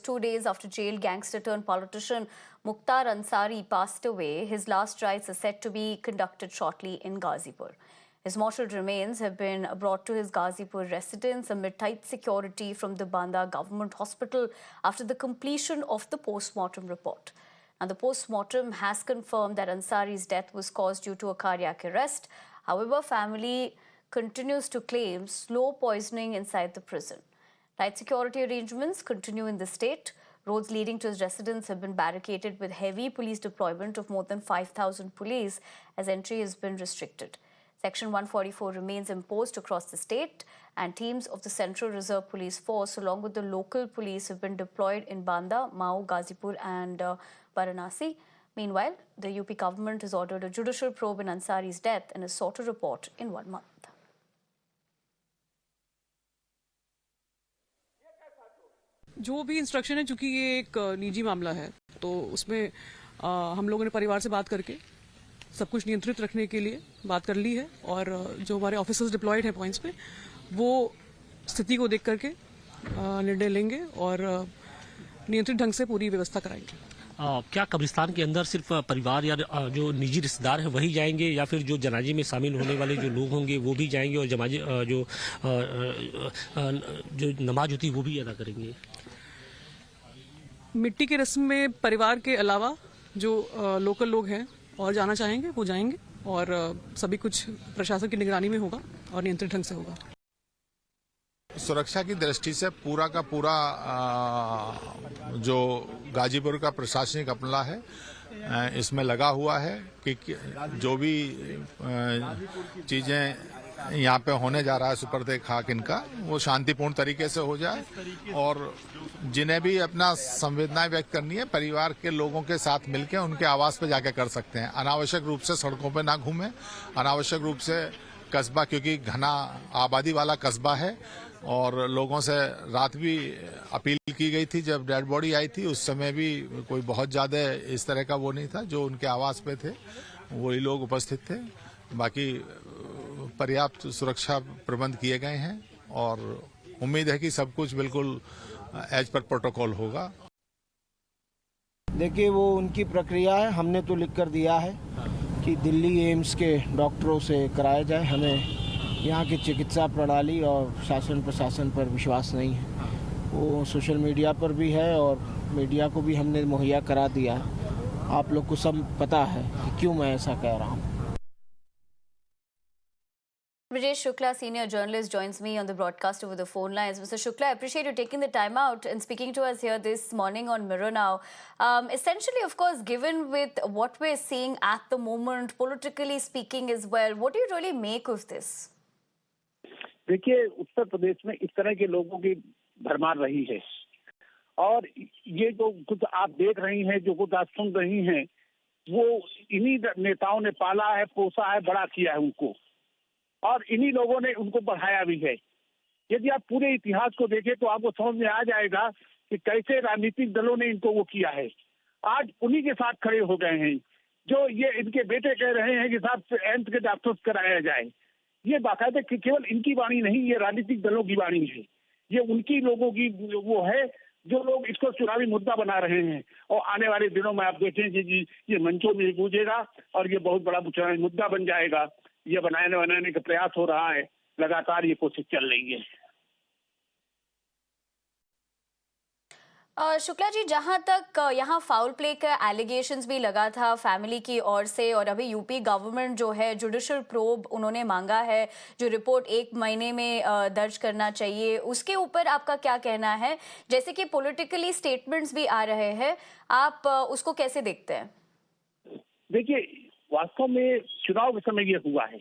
2 days after jailed gangster turned politician Mukhtar Ansari passed away, his last rites are set to be conducted shortly in Ghazipur. His mortal remains have been brought to his Ghazipur residence amid tight security from the Banda Government Hospital after the completion of the post-mortem report. And the post-mortem has confirmed that Ansari's death was caused due to a cardiac arrest. However, family continues to claim slow poisoning inside the prison. Tight security arrangements continue in the state. Roads leading to his residence have been barricaded with heavy police deployment of more than 5,000 police as entry has been restricted. Section 144 remains imposed across the state, and teams of the Central Reserve Police Force along with the local police have been deployed in Banda, Mao, Ghazipur and Varanasi. Meanwhile, the UP government has ordered a judicial probe in Ansari's death and has sought a report in 1 month. जो भी instruction है, चूंकि ये एक निजी मामला है तो उसमें हम लोगों ने परिवार से बात करके सब कुछ नियंत्रित रखने के लिए बात कर ली है और जो हमारे ऑफिसर्स डिप्लॉयड हैं पॉइंट्स पे वो स्थिति को देख करके निर्णय लेंगे और नियंत्रित ढंग से पूरी व्यवस्था कराएंगे। क्या कब्रिस्तान के अंदर सिर्फ परिवार या जो निजी रिश्तेदार हैं वही जाएंगे या फिर जो जनाजे में शामिल होने वाले जो लोग होंगे वो भी जाएंगे और जमाजे जो नमाज होती है वो भी अदा करेंगे? मिट्टी की रस्म में परिवार के अलावा जो लोकल लोग हैं और जाना चाहेंगे वो जाएंगे और सभी कुछ प्रशासन की निगरानी में होगा और नियंत्रित ढंग से होगा। सुरक्षा की दृष्टि से पूरा का पूरा जो गाजीपुर का प्रशासनिक अमला है इसमें लगा हुआ है कि जो भी चीजें यहाँ पे होने जा रहा है सुपर्द खाक इनका वो शांतिपूर्ण तरीके से हो जाए और जिन्हें भी अपना संवेदनाएं व्यक्त करनी है परिवार के लोगों के साथ मिलकर उनके आवास पे जाके कर सकते हैं। अनावश्यक रूप से सड़कों पे ना घूमें, अनावश्यक रूप से कस्बा क्योंकि घना आबादी वाला कस्बा है और लोगों से रात भी अपील की गई थी जब डेड बॉडी आई थी उस समय भी कोई बहुत ज्यादा इस तरह का वो नहीं था, जो उनके आवास पे थे वही लोग उपस्थित थे। बाकी पर्याप्त सुरक्षा प्रबंध किए गए हैं और उम्मीद है कि सब कुछ बिल्कुल एज पर प्रोटोकॉल होगा। देखिए वो उनकी प्रक्रिया है, हमने तो लिख कर दिया है कि दिल्ली एम्स के डॉक्टरों से कराया जाए। हमें यहाँ की चिकित्सा प्रणाली और शासन प्रशासन पर विश्वास नहीं है, वो सोशल मीडिया पर भी है और मीडिया को भी हमने मुहैया करा दिया है। आप लोग को सब पता है कि क्यों मैं ऐसा कह रहा हूँ। Brijesh Shukla, senior journalist, joins me on the broadcast over the phone lines. Mr. Shukla, I appreciate you taking the time out and speaking to us here this morning on Mirror Now. Essentially, of course, given with what we're seeing at the moment, politically speaking as well, what do you really make of this? देखिए, उत्तर प्रदेश में इस तरह के लोगों की भरमार रही है और ये जो कुछ आप देख रही हैं, जो कुछ आप सुन रही हैं, वो इन्हीं नेताओं ने पाला है, पोसा है, बड़ा किया है उनको और इन्हीं लोगों ने उनको बढ़ाया भी है। यदि आप पूरे इतिहास को देखें तो आपको समझ में आ जाएगा कि कैसे राजनीतिक दलों ने इनको वो किया है। आज उन्हीं के साथ खड़े हो गए हैं जो ये इनके बेटे कह रहे हैं कि साहब एम्स के डॉक्टर कराया जाए। ये बाकायदा केवल इनकी वाणी नहीं, ये राजनीतिक दलों की वाणी है, ये उनकी लोगों की वो है जो लोग इसको चुनावी मुद्दा बना रहे हैं और आने वाले दिनों में आप देखेंगे कि ये मंचों में गूंजेगा और ये बहुत बड़ा चुनावी मुद्दा बन जाएगा। ये बनाने का प्रयास हो रहा है, लगातार ये कोशिश चल रही है। शुक्ला जी, जहां तक यहाँ फाउल प्ले का एलिगेशंस भी लगा था फैमिली की ओर से और अभी यूपी गवर्नमेंट जो है जुडिशियल प्रोब उन्होंने मांगा है, जो रिपोर्ट 1 महीने में दर्ज करना चाहिए, उसके ऊपर आपका क्या कहना है? जैसे कि पॉलिटिकली स्टेटमेंट्स भी आ रहे हैं, आप उसको कैसे देखते हैं? देखिए, वास्तव में चुनाव के समय ये हुआ है,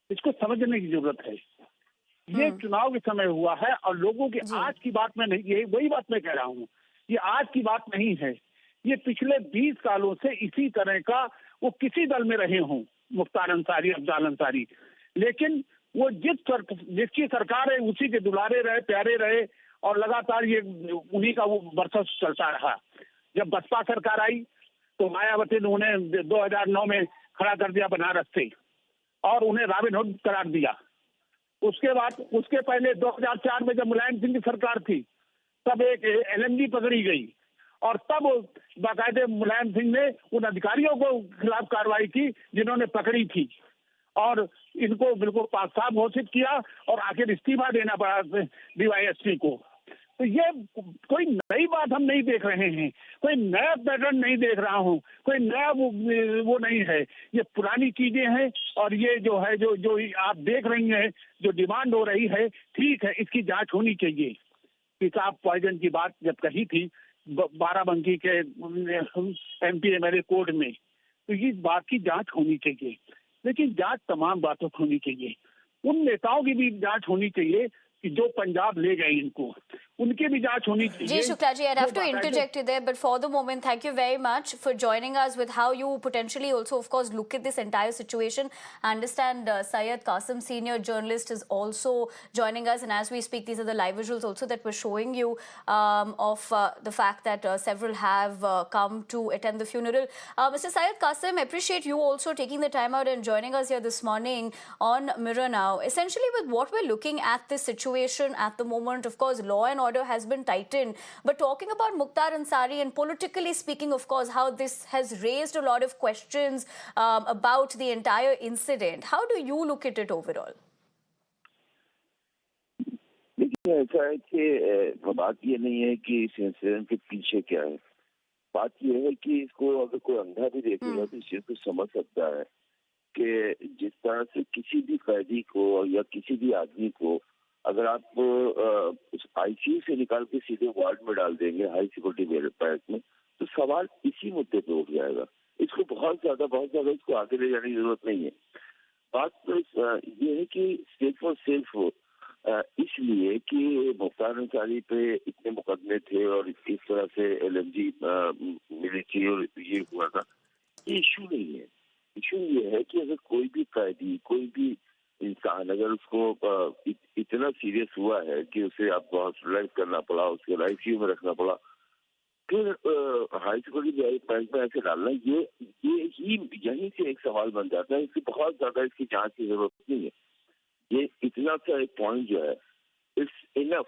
इसको समझने की जरूरत है। ये चुनाव के समय हुआ है और लोगों की आज की बात में नहीं, यही वही बात मैं कह रहा हूँ, ये आज की बात नहीं है। ये पिछले 20 सालों से इसी तरह का वो किसी दल में रहे हों, मुख्तार अंसारी, अफजाल अंसारी, लेकिन वो जिसकी सरकार है उसी के दुलारे रहे, प्यारे रहे और लगातार ये उन्हीं का वो वर्चस्व चलता रहा। जब बसपा सरकार आई तो मायावती ने उन्हें 2009 में खड़ा कर दिया बनारस से और उन्हें रॉबिनहुड करार दिया। उसके बाद उसके पहले 2004 में जब मुलायम सिंह की सरकार थी तब एक LMG पकड़ी गई और तब बाकायदे मुलायम सिंह ने उन अधिकारियों को खिलाफ कार्रवाई की जिन्होंने पकड़ी थी और इनको बिल्कुल पाक-साफ घोषित किया और आखिर इस्तीफा देना पड़ा DYSP को। तो ये कोई नई बात हम नहीं देख रहे हैं, कोई नया पैटर्न नहीं देख रहा हूँ, कोई नया वो नहीं है, ये पुरानी चीजें हैं और ये जो है जो आप देख रही हैं, जो डिमांड हो रही है, ठीक है, इसकी जांच होनी चाहिए। पेशाब पॉइजन की बात जब कही थी बाराबंकी के MP MLA कोर्ट में, तो इस बात की जांच होनी चाहिए, लेकिन जांच तमाम बातों की होनी चाहिए। उन नेताओं की भी जांच होनी चाहिए कि जो पंजाब ले गए इनको, उनकी भी जांच होनी चाहिए। Ji Shukla ji, I'd have to interject you there, but for the moment, thank you very much for joining us with how you potentially also, of course, look at this entire situation. I understand Syed Qasim, senior journalist, is also joining us, and as we speak, these are the live visuals also that we're showing you of the fact that several have come to attend the funeral. Mr. Syed Qasim, I appreciate you also taking the time out and joining us here this morning on Mirror Now. Essentially, with what we're looking at this situation at the moment, of course, law and order has been tightened, but talking about Mukhtar Ansari and politically speaking, of course, how this has raised a lot of questions about the entire incident. How do you look at it overall? देखिए, ऐसा है कि बात ये नहीं है कि इस इंसिडेंट के पीछे क्या है, बात ये है कि इसको अगर कोई अंधा भी देखेगा तो इस चीज को समझ सकता है कि जिस तरह से किसी भी कैदी को या किसी भी आदमी को अगर आप उस ICU से निकाल के सीधे वार्ड में डाल देंगे हाई सिक्योरिटी पैक में, तो सवाल इसी मुद्दे पे उठ जाएगा। इसको बहुत ज्यादा इसको आगे ले जाने की जरूरत नहीं है। बात तो ये है कि स्टेट फॉर सेल्फ हो, इसलिए कि मुख्तार अंसारी पे इतने मुकदमे थे और इस तरह से LMG मिली थी और ये हुआ था, ये इशू नहीं है। इशू ये है कि अगर कोई भी कैदी, कोई भी इंसान अगर उसको इतना सीरियस हुआ है कि उसे आपको हॉस्पिटलाइज करना पड़ा, उसके ICU में रखना पड़ा, फिर हाई सिक्योरिटी बैंक में ऐसे डालना, यहीं से एक सवाल बन जाता है। इसकी बहुत ज्यादा इसकी जांच की जरूरत नहीं है। ये इतना सा एक पॉइंट जो है, इट्स इनफ।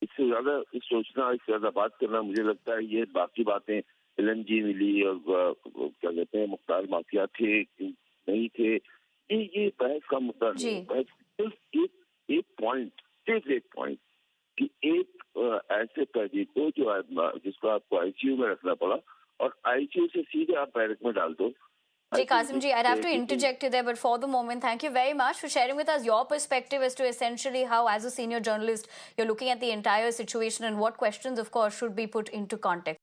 इससे ज्यादा सोचना, इससे ज्यादा बात करना, मुझे लगता है ये बाकी बातें LMG मिली और क्या कहते हैं मुख्तार माफिया थे नहीं थे, ये बहस का मुद्दा नहीं है। बहस सिर्फ एक पॉइंट कि एक ऐसे कैदी को जिसको आपको ICU में रखना पड़ा और ICU से सीधे आप बैरक में डाल दो। Ji Qasim ji, I'd have to interject you there, but for the moment, thank you very much for sharing with us your perspective as to essentially how, as a senior journalist, you're looking at the entire situation and what questions, of course, should be put into context.